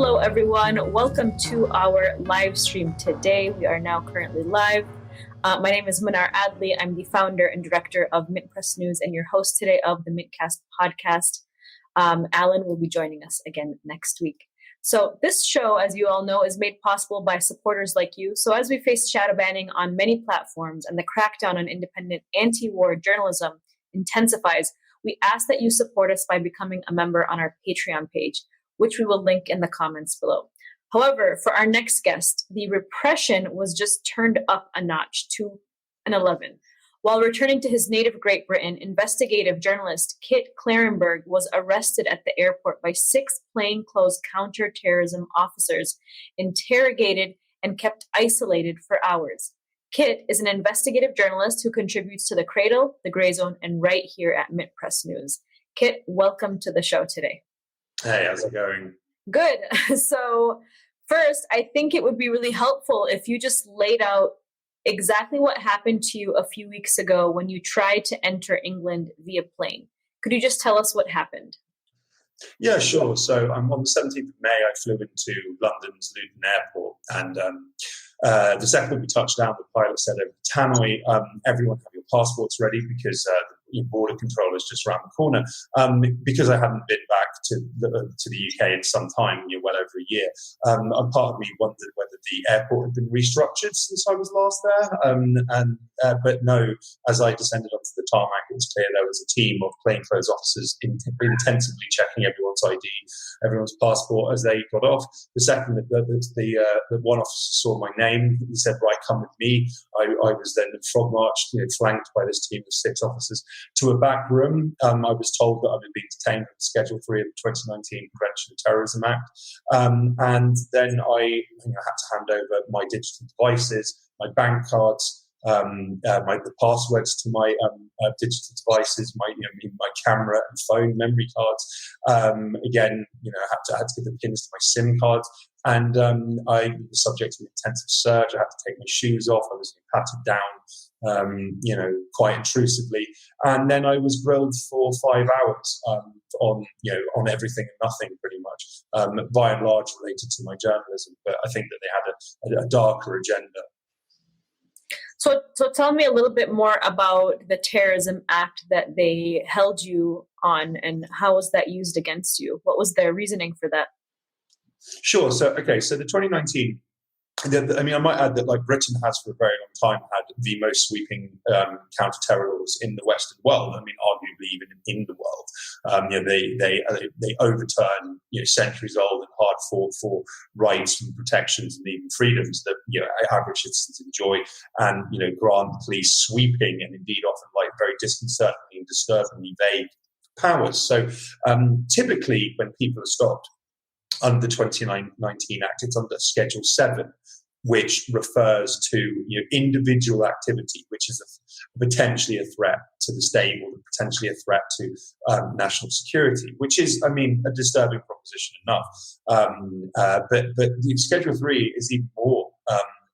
Hello, everyone. Welcome to our live stream today. We are now currently live. My name is Manar Adley. I'm the founder and director of MintPress News and your host today of the Mintcast podcast. Alan will be joining us again next week. So this show, as you all know, is made possible by supporters like you. So as we face shadow banning on many platforms and the crackdown on independent anti-war journalism intensifies, we ask that you support us by becoming a member on our Patreon page, which we will link in the comments below. However, for our next guest, the repression was just turned up a notch to an 11. While returning to his native Great Britain, investigative journalist Kit Klarenberg was arrested at the airport by 6 plainclothes counter-terrorism officers, interrogated and kept isolated for hours. Kit is an investigative journalist who contributes to The Cradle, The Grey Zone, and right here at MintPress News. Kit, welcome to the show today. Hey, how's it going? Good. So first, I think it would be really helpful if you just laid out exactly what happened to you a few weeks ago when you tried to enter England via plane. Could you just tell us what happened? Yeah, sure. So on the 17th of May, I flew into London's Luton Airport, and the second we touched down, the pilot said over the tannoy, everyone have your passports ready because the border control is just around the corner. Because I hadn't been back to the UK in some time, well over a year, a part of me wondered whether the airport had been restructured since I was last there. But no, as I descended onto the tarmac, it was clear there was a team of plainclothes officers intensively checking everyone's ID, everyone's passport as they got off. The second that the one officer saw my name, he said, "Right, come with me." I was then frog marched, flanked by this team of 6 officers to a back room. I was told that I was being detained under Schedule 3 of the 2019 Counter-Terrorism Act. And then I had to hand over my digital devices, my bank cards, the passwords to my digital devices, my camera and phone memory cards. Again, I had to give the pins to my SIM cards. And I was subject to an intensive search. I had to take my shoes off. I was patted down, quite intrusively. And then I was grilled for 5 hours on everything and nothing, pretty much, by and large related to my journalism. But I think that they had a darker agenda. So tell me a little bit more about the Terrorism Act that they held you on, and how was that used against you? What was their reasoning for that? Sure. So the 2019, I might add that Britain has for a very long time had the most sweeping counter-terror laws in the Western world. Arguably even in the world. They overturn centuries-old and hard-fought for rights and protections and even freedoms that average citizens enjoy, and grant police sweeping and indeed often very disconcertingly and disturbingly vague powers. So typically, when people are stopped under the 2019 Act, it's under Schedule 7, which refers to individual activity, which is potentially a threat to the state or potentially a threat to national security, which is, a disturbing proposition enough. But the Schedule 3 is even more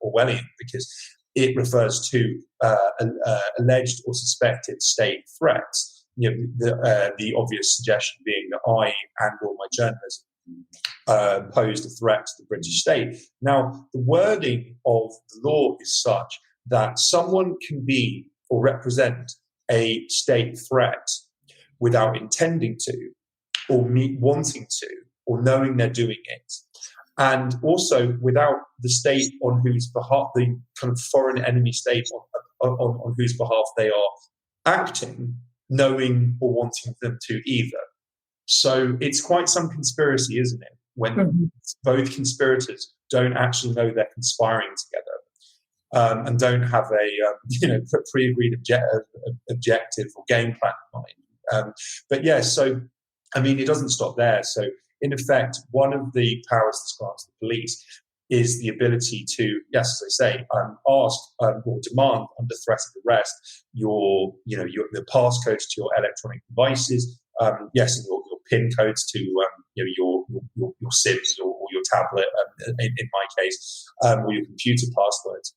Orwellian because it refers to alleged or suspected state threats. The obvious suggestion being that I and all my journalism posed a threat to the British state. Now, the wording of the law is such that someone can be or represent a state threat without intending to, or wanting to, or knowing they're doing it, and also without the state on whose behalf, the kind of foreign enemy state on whose behalf they are acting, knowing or wanting them to either. So it's quite some conspiracy, isn't it? When both conspirators don't actually know they're conspiring together, and don't have a pre-agreed objective or game plan in mind. But yeah, so it doesn't stop there. So in effect, one of the powers that's granted to the police is the ability to, yes, as I say, ask or demand under threat of arrest the passcodes to your electronic devices. Yes, and your PIN codes to your SIMs or your tablet, in my case, or your computer passwords.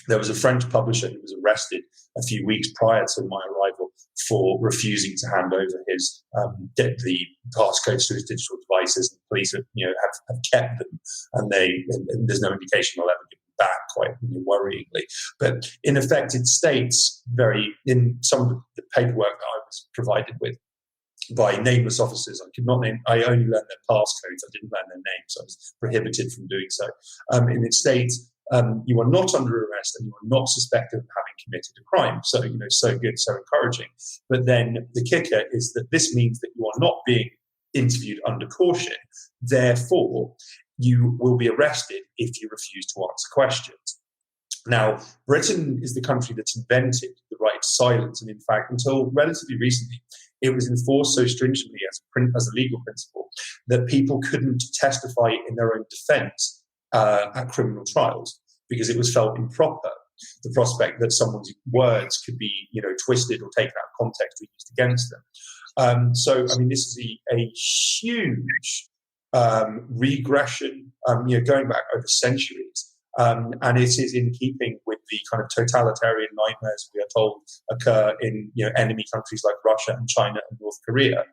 There was a French publisher who was arrested a few weeks prior to my arrival for refusing to hand over his the passcodes to his digital devices. And police have kept them, and there's no indication they'll ever give them back, quite worryingly. But in effect, it states in some of the paperwork that I was provided with by nameless officers. I only learned their passcodes. I didn't learn their names. So I was prohibited from doing so. And it states, you are not under arrest and you are not suspected of having committed a crime. So, so good, so encouraging. But then the kicker is that this means that you are not being interviewed under caution. Therefore, you will be arrested if you refuse to answer questions. Now, Britain is the country that's invented the right to silence. And in fact, until relatively recently, it was enforced so stringently as a legal principle that people couldn't testify in their own defense at criminal trials because it was felt improper. The prospect that someone's words could be, twisted or taken out of context or used against them. This is a huge regression, going back over centuries. And it is in keeping with the kind of totalitarian nightmares we are told occur in enemy countries like Russia and China and North Korea.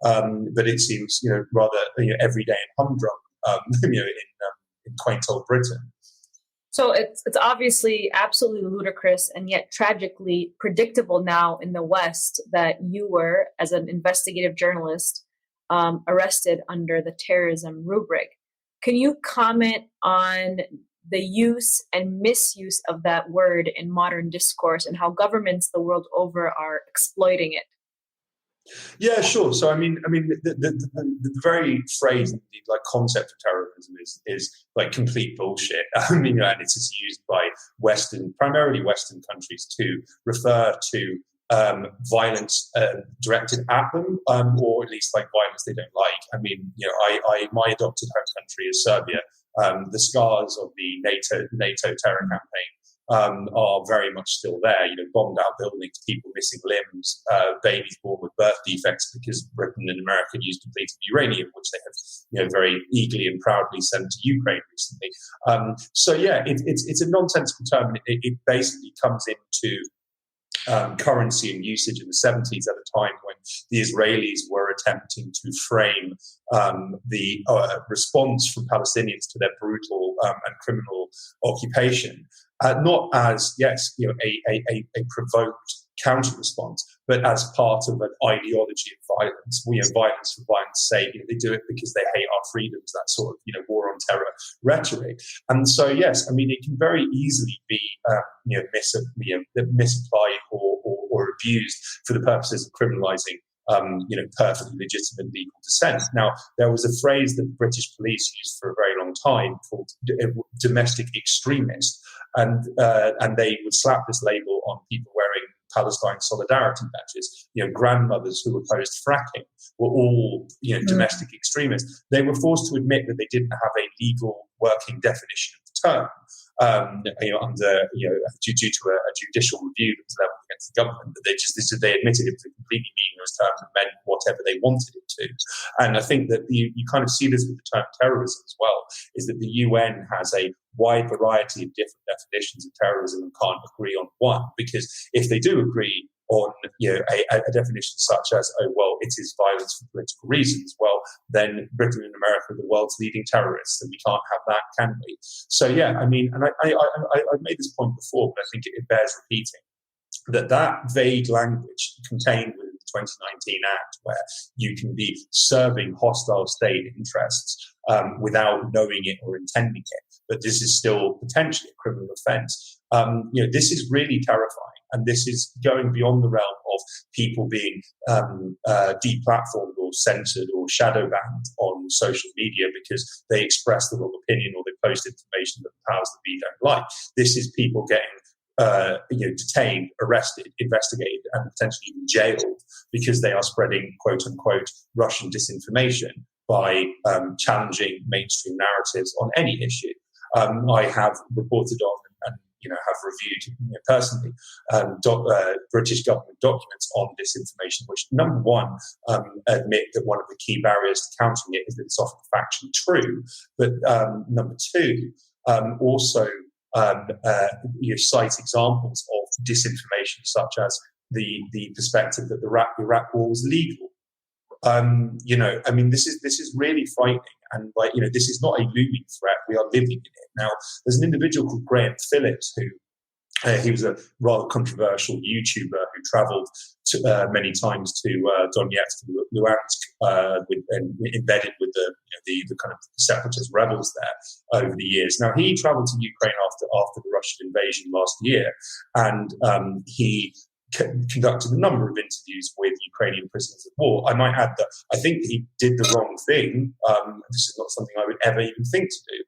But it seems rather everyday and humdrum in quaint old Britain. So it's obviously absolutely ludicrous and yet tragically predictable now in the West that you were, as an investigative journalist, arrested under the terrorism rubric. Can you comment on the use and misuse of that word in modern discourse and how governments the world over are exploiting it? Yeah, sure. So, the very phrase, the concept of terrorism is like complete bullshit. And it is used by primarily Western countries to refer to violence directed at them, or at least like violence they don't like. My adopted home country is Serbia. The scars of the NATO terror campaign are very much still there. Bombed out buildings, people missing limbs, babies born with birth defects because Britain and America used depleted uranium, which they have very eagerly and proudly sent to Ukraine recently. It's a nonsensical term. It basically comes into currency and usage in the 70s at a time when the Israelis were attempting to frame the response from Palestinians to their brutal and criminal occupation, not as, a provoked counter-response, but as part of an ideology of violence. Violence for violence sake. They do it because they hate our freedoms, that sort of, war on terror rhetoric. And so, yes, it can very easily be, misapplied or abused for the purposes of criminalising, perfectly legitimate legal dissent. Now, there was a phrase that the British police used for a very long time called domestic extremist, and they would slap this label on people wearing Palestine solidarity badges. Grandmothers who opposed fracking were all, domestic extremists. They were forced to admit that they didn't have a legal working definition of the term. Due to a judicial review that was leveled against the government, that they admitted it was a completely meaningless term that meant whatever they wanted it to. And I think that you kind of see this with the term terrorism as well, is that the UN has a wide variety of different definitions of terrorism and can't agree on one, because if they do agree on a definition such as, it is violence for political reasons, well, then Britain and America are the world's leading terrorists, and we can't have that, can we? So I've made this point before, but I think it bears repeating, that vague language contained within the 2019 Act, where you can be serving hostile state interests without knowing it or intending it, but this is still potentially a criminal offence. This is really terrifying. And this is going beyond the realm of people being deplatformed or censored or shadow banned on social media because they express the wrong opinion or they post information that the powers that be don't like. This is people getting detained, arrested, investigated, and potentially even jailed because they are spreading quote unquote Russian disinformation by challenging mainstream narratives on any issue. I have reported on and have reviewed personally British government documents on disinformation, which, number one, admit that one of the key barriers to countering it is that it's often factually true, but number two, also cite examples of disinformation, such as the perspective that the Iraq war was legal. This is really frightening, and this is not a looming threat. We are living in it now. There's an individual called Graham Phillips who. He was a rather controversial YouTuber who travelled many times to Donetsk, Luhansk, and embedded with the kind of separatist rebels there over the years. Now, he travelled to Ukraine after the Russian invasion last year, and he conducted a number of interviews with Ukrainian prisoners of war. I might add that I think he did the wrong thing. This is not something I would ever even think to do.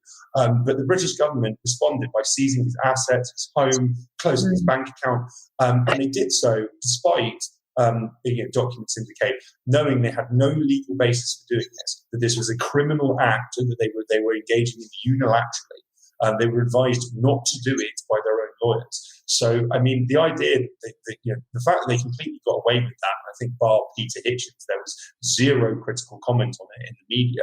But the British government responded by seizing his assets, his home, closing his bank account, and they did so despite documents indicate, knowing they had no legal basis for doing this, that this was a criminal act and that they were engaging in unilaterally. They were advised not to do it by their own lawyers. So, I mean, the idea that the fact that they completely got away with that, I think bar Peter Hitchens, there was zero critical comment on it in the media.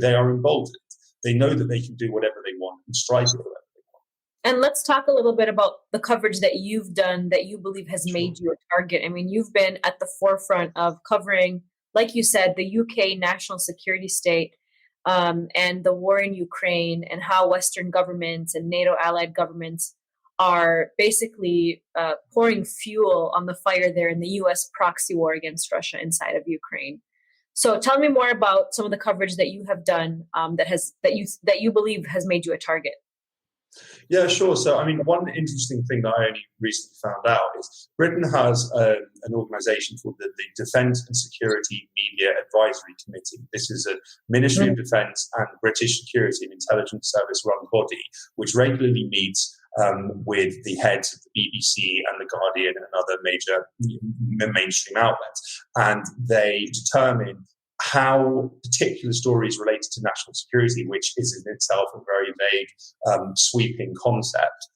They are emboldened. They know that they can do whatever they want and strike at whatever they want. And let's talk a little bit about the coverage that you've done that you believe has made you a target. I mean, you've been at the forefront of covering, like you said, the UK national security state and the war in Ukraine, and how Western governments and NATO allied governments are basically pouring fuel on the fire there in the U.S. proxy war against Russia inside of Ukraine. So tell me more about some of the coverage that you have done that you believe has made you a target. Yeah, sure. So, I mean, one interesting thing that I only recently found out is Britain has an organisation called the Defence and Security Media Advisory Committee. This is a Ministry of Defence and British Security and Intelligence Service run body, which regularly meets with the heads of the BBC and the Guardian and other major mainstream outlets, and they determine how particular stories related to national security, which is in itself a very vague, sweeping concept,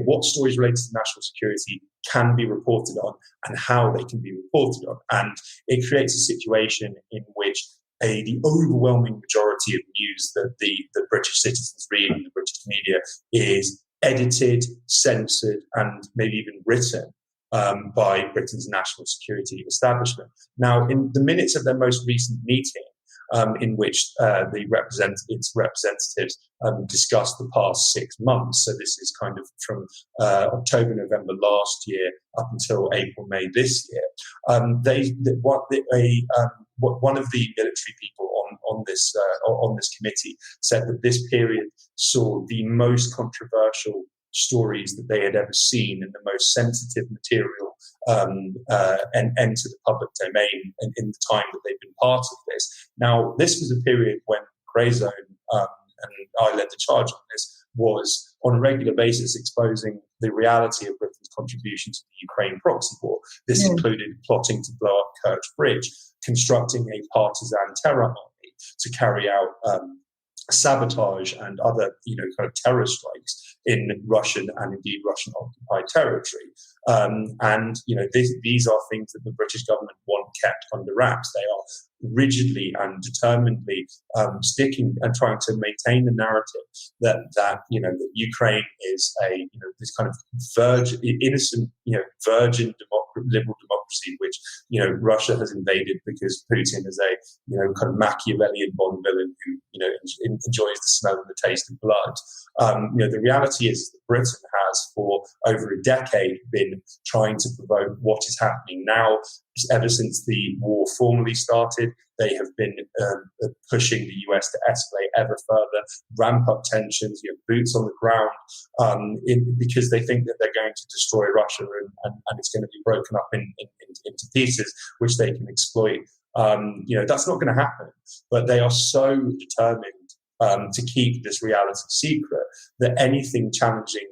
what stories related to national security can be reported on and how they can be reported on. And it creates a situation in which the overwhelming majority of news that the British citizens read in the British media is edited, censored, and maybe even written by Britain's national security establishment. Now, in the minutes of their most recent meeting, in which its representatives discussed the past 6 months, so this is kind of from October, November last year up until April, May this year, one of the military people on this committee said that this period saw the most controversial stories that they had ever seen and the most sensitive material enter the public domain in the time that they've been part of this. Now, this was a period when Grey Zone, and I led the charge on this, was on a regular basis exposing the reality of Britain's contribution to the Ukraine proxy war. This included plotting to blow up Kerch Bridge, constructing a partisan terror army to carry out sabotage and other, kind of terror strikes in Russian and indeed Russian occupied territory. These are things that the British government want kept under wraps. They are rigidly and determinedly sticking and trying to maintain the narrative that Ukraine is a this kind of innocent virgin liberal democracy which Russia has invaded because Putin is a kind of Machiavellian Bond villain who enjoys the smell and the taste of blood. The reality is that Britain has for over a decade been trying to provoke what is happening now. Ever since the war formally started, they have been pushing the US to escalate ever further, ramp up tensions, boots on the ground, because they think that they're going to destroy Russia and it's going to be broken up into pieces, which they can exploit. That's not going to happen, but they are so determined to keep this reality secret that anything challenging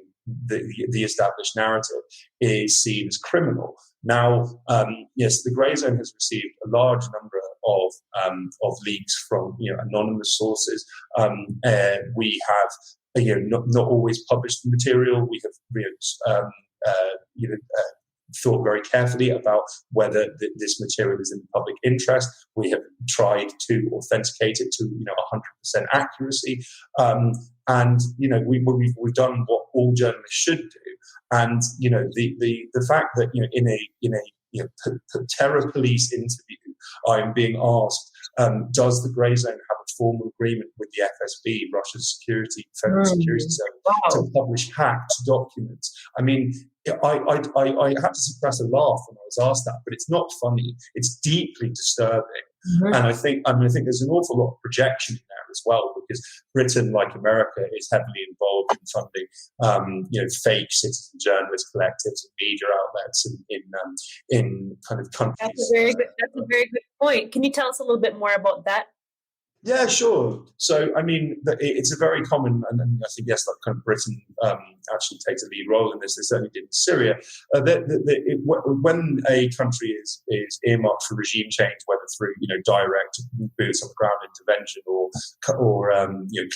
the established narrative is seen as criminal. Now, yes, the Grey Zone has received a large number of leaks from anonymous sources. We have not always published the material. We have thought very carefully about whether this material is in the public interest. We have tried to authenticate it to 100% accuracy, and we've done what all journalists should do. And the fact that in a terror police interview, I'm being asked, does the grey zone have a formal agreement with the FSB, Russia's federal security service, to publish hacked documents? I mean, I had to suppress a laugh when I was asked that, but it's not funny. It's deeply disturbing. Mm-hmm. And I think there's an awful lot of projection in there as well, because Britain, like America, is heavily involved in funding, fake citizen journalist collectives and media outlets in kind of countries. That's a very good point. Can you tell us a little bit more about that? Yeah, sure. So, I mean, it's a very common, and I think, yes, that kind of Britain actually takes a lead role in this. They certainly did in Syria. When a country is earmarked for regime change, whether through direct boots on the ground intervention or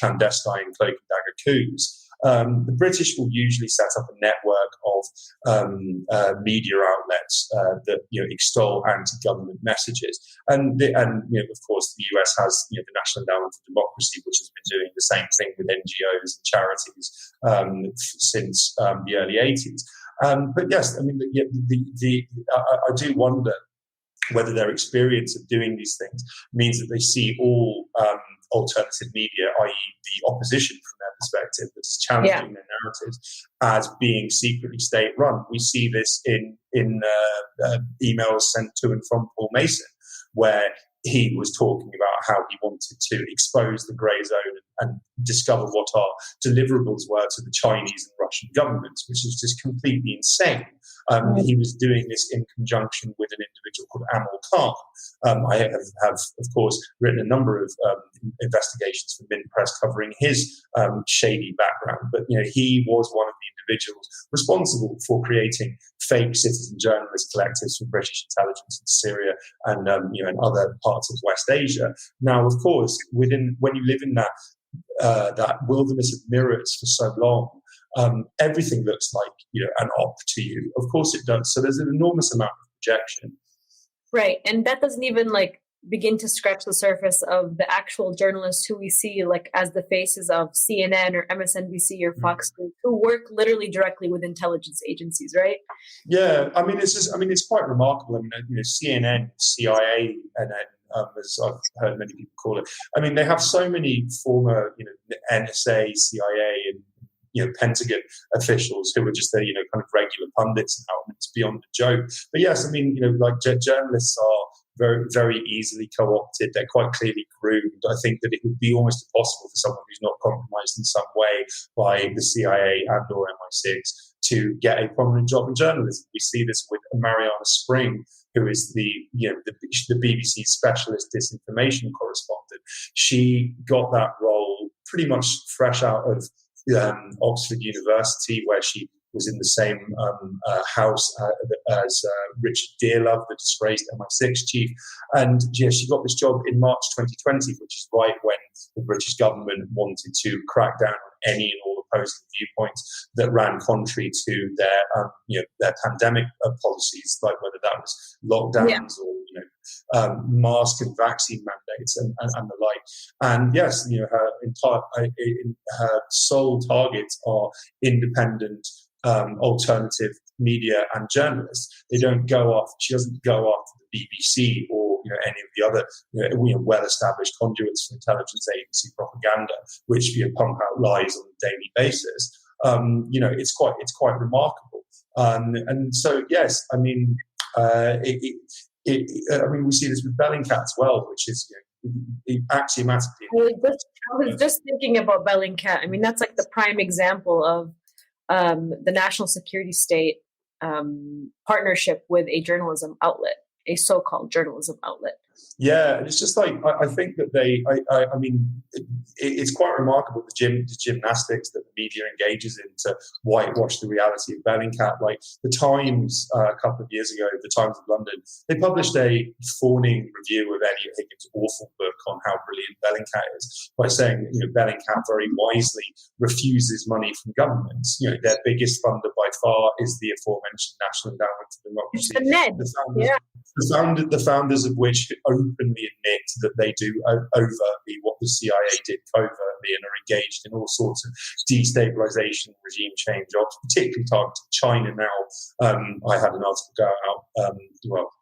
clandestine cloak and dagger coups, the British will usually set up a network of media outlets that extol anti-government messages, and of course the US has the National Endowment for Democracy, which has been doing the same thing with NGOs and charities since the early 80s. But yes, I mean, I do wonder whether their experience of doing these things means that they see all alternative media, i.e. the opposition from their perspective, that's challenging their narratives, as being secretly state-run. We see this in emails sent to and from Paul Mason, where he was talking about how he wanted to expose the grey zone and discover what our deliverables were to the Chinese and Russian governments, which is just completely insane. He was doing this in conjunction with an individual called Amal Khan. I have, of course, written a number of investigations for MintPress covering his shady background, but he was one of the individuals responsible for creating fake citizen journalist collectives for British intelligence in Syria and in other parts of West Asia. Now, of course, when you live in that wilderness of mirrors for so long, everything looks like an op to you. Of course it does. So there's an enormous amount of projection. Right, and that doesn't even begin to scratch the surface of the actual journalists who we see as the faces of CNN or MSNBC or Fox News, who work literally directly with intelligence agencies, right? Yeah, I mean, it's quite remarkable. I mean, CNN, CIA, and then as I've heard many people call it. I mean, they have so many former, NSA, CIA, and Pentagon officials who are just kind of regular pundits now, and it's beyond a joke. But yes, I mean, journalists are very, very easily co-opted. They're quite clearly groomed. I think that it would be almost impossible for someone who's not compromised in some way by the CIA and or MI6 to get a prominent job in journalism. We see this with Mariana Spring, who is the BBC specialist disinformation correspondent. She got that role pretty much fresh out of Oxford University, where she was in the same house as Richard Dearlove, the disgraced MI6 chief. And she got this job in March 2020, which is right when the British government wanted to crack down on any and all opposing viewpoints that ran contrary to their pandemic policies, like whether that was lockdowns or mask and vaccine mandates and the like. And yes, her sole targets are independent alternative media and journalists. She doesn't go after the BBC or any of the other well-established conduits for intelligence agency propaganda, which pump out lies on a daily basis. It's quite remarkable. And so yes, I mean, we see this with Bellingcat as well, which is axiomatically. I was just thinking about Bellingcat. I mean, that's the prime example of the national security state partnership with a journalism outlet, a so-called journalism outlet. Yeah, it's just like I think that I mean, it's quite remarkable the gymnastics that the media engages in to whitewash the reality of Bellingcat. Like the Times a couple of years ago, the Times of London, they published a fawning review of Elliot Higgins' awful book on how brilliant Bellingcat is by saying, Bellingcat very wisely refuses money from governments. Their biggest funder by far is the aforementioned National Endowment for Democracy. The Ned. The founders of which openly admit that they do overtly what the CIA did covertly and are engaged in all sorts of destabilization, regime change jobs, particularly targeting China now. I had an article go out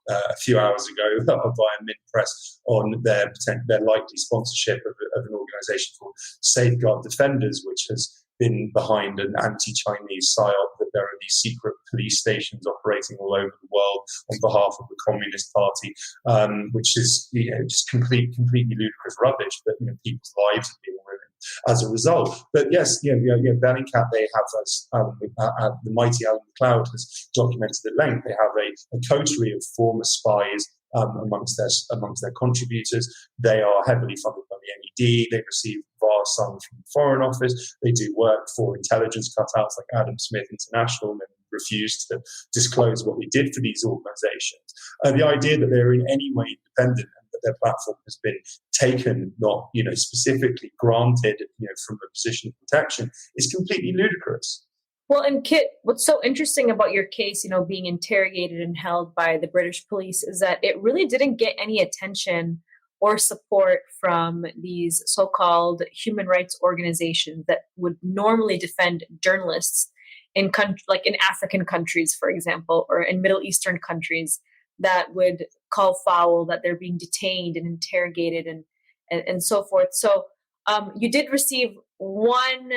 a few hours ago via MintPress on their likely sponsorship of an organization called Safeguard Defenders, which has been behind an anti-Chinese psyop that there are these secret police stations operating all over the world on behalf of the Communist Party, which is just completely ludicrous rubbish. But people's lives are being ruined as a result. But yes, Bellingcat, they have, as the mighty Alan McLeod has documented at length, they have a coterie of former spies amongst their contributors. They are heavily funded by the NED. They receive vast sums from the Foreign Office. They do work for intelligence cutouts like Adam Smith International and refuse to disclose what they did for these organizations. The idea that they're in any way independent and that their platform has been taken, not specifically granted from a position of protection is completely ludicrous. Well, and Kit, what's so interesting about your case, being interrogated and held by the British police, is that it really didn't get any attention or support from these so-called human rights organizations that would normally defend journalists in African countries, for example, or in Middle Eastern countries that would call foul that they're being detained and interrogated and so forth. So you did receive one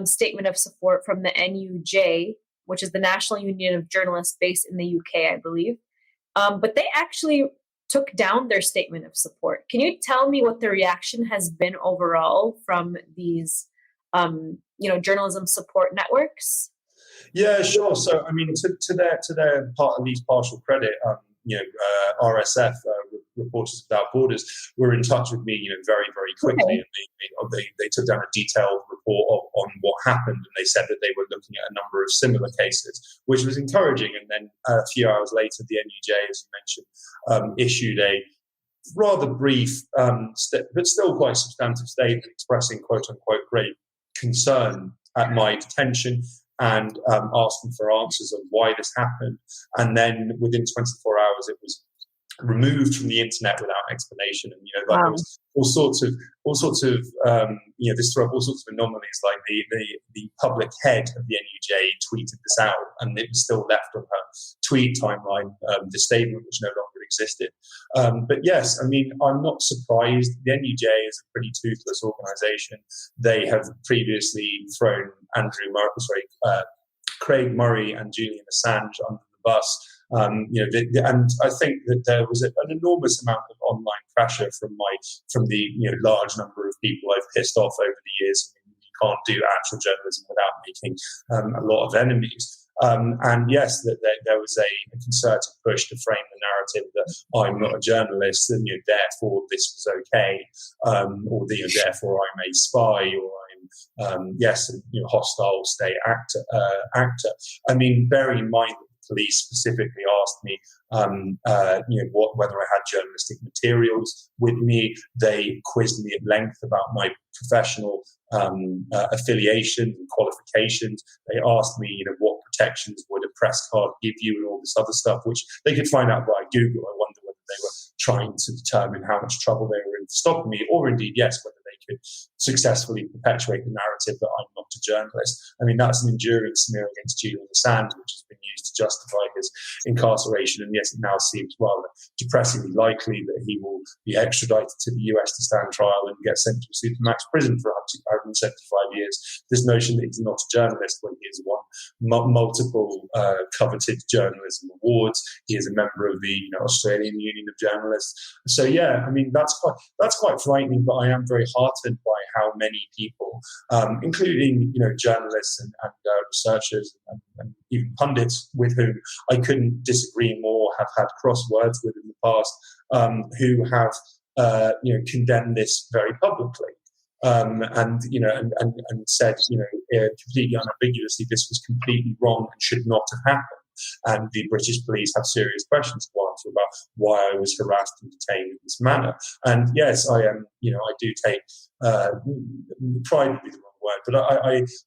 statement of support from the NUJ, which is the National Union of Journalists based in the UK, I believe. But they actually took down their statement of support. Can you tell me what the reaction has been overall from these, journalism support networks? Yeah, sure. So, I mean, to their part, at least partial credit, RSF, Reporters Without Borders, were in touch with me, very, very quickly. Okay. And they took down a detailed report on what happened, and they said that they were looking at a number of similar cases, which was encouraging. And then a few hours later, the NUJ, as you mentioned, issued a rather brief, but still quite substantive statement expressing "quote unquote" great concern at my detention and asking for answers on why this happened. And then within 24 hours, it was removed from the internet without explanation. And there was all sorts of this threw up all sorts of anomalies. Like the public head of the NUJ tweeted this out, and it was still left on her tweet timeline. The statement, which no longer existed. But yes, I mean, I'm not surprised. The NUJ is a pretty toothless organisation. They have previously thrown Craig Murray and Julian Assange under the bus. And I think that there was an enormous amount of online pressure from the large number of people I've pissed off over the years. You can't do actual journalism without making a lot of enemies. And yes, that there was a concerted push to frame the narrative that I'm not a journalist and therefore this was okay, or therefore I'm a spy, or I'm hostile state actor. I mean, bearing in mind that the police specifically asked me whether I had journalistic materials with me. They quizzed me at length about my professional affiliation and qualifications. They asked me, what protections would a press card give you, and all this other stuff, which they could find out via Google. I wonder whether they were trying to determine how much trouble they were in stopping me, or indeed, yes, whether they could successfully perpetuate the narrative that I'm not a journalist. I mean, that's an enduring smear against Julian Assange, which has been used to justify his incarceration. And yes, it now seems rather depressingly likely that he will be extradited to the US to stand trial and get sent to a supermax prison for 175 years. This notion that he's not a journalist when he has won multiple coveted journalism awards. He is a member of the Australian Union of Journalists. So yeah, I mean, that's quite frightening, but I am very heartened by how many people, including journalists and researchers and even pundits with whom I couldn't disagree more, have had cross words with in the past, who have condemned this very publicly. And said, completely unambiguously, this was completely wrong and should not have happened. And the British police have serious questions to answer about why I was harassed and detained in this manner. And yes, I am. I do take pride would be the wrong word, but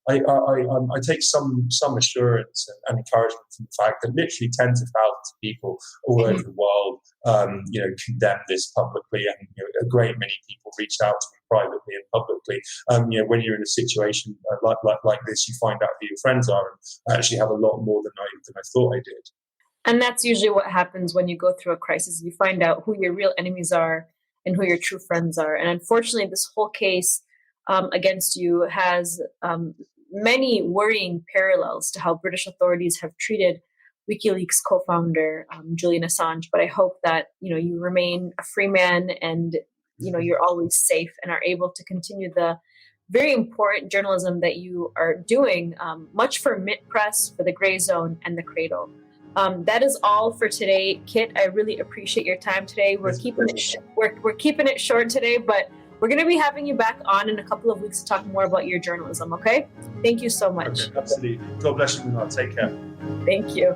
I take some assurance and encouragement from the fact that literally tens of thousands of people all over the world, condemn this publicly, and a great many people reached out to me privately and publicly. When you're in a situation like this, you find out who your friends are, and I actually have a lot more than I thought I did. And that's usually what happens when you go through a crisis. You find out who your real enemies are and who your true friends are. And unfortunately, this whole case against you has many worrying parallels to how British authorities have treated WikiLeaks co-founder Julian Assange. But I hope that you remain a free man, and you're always safe and are able to continue the very important journalism that you are doing, much for MintPress, for the Gray Zone, and the Cradle. That is all for today, Kit. I really appreciate your time today. We're keeping it short today, but we're going to be having you back on in a couple of weeks to talk more about your journalism. Okay? Thank you so much. Okay, absolutely. God bless you, Minar. Take care. Thank you.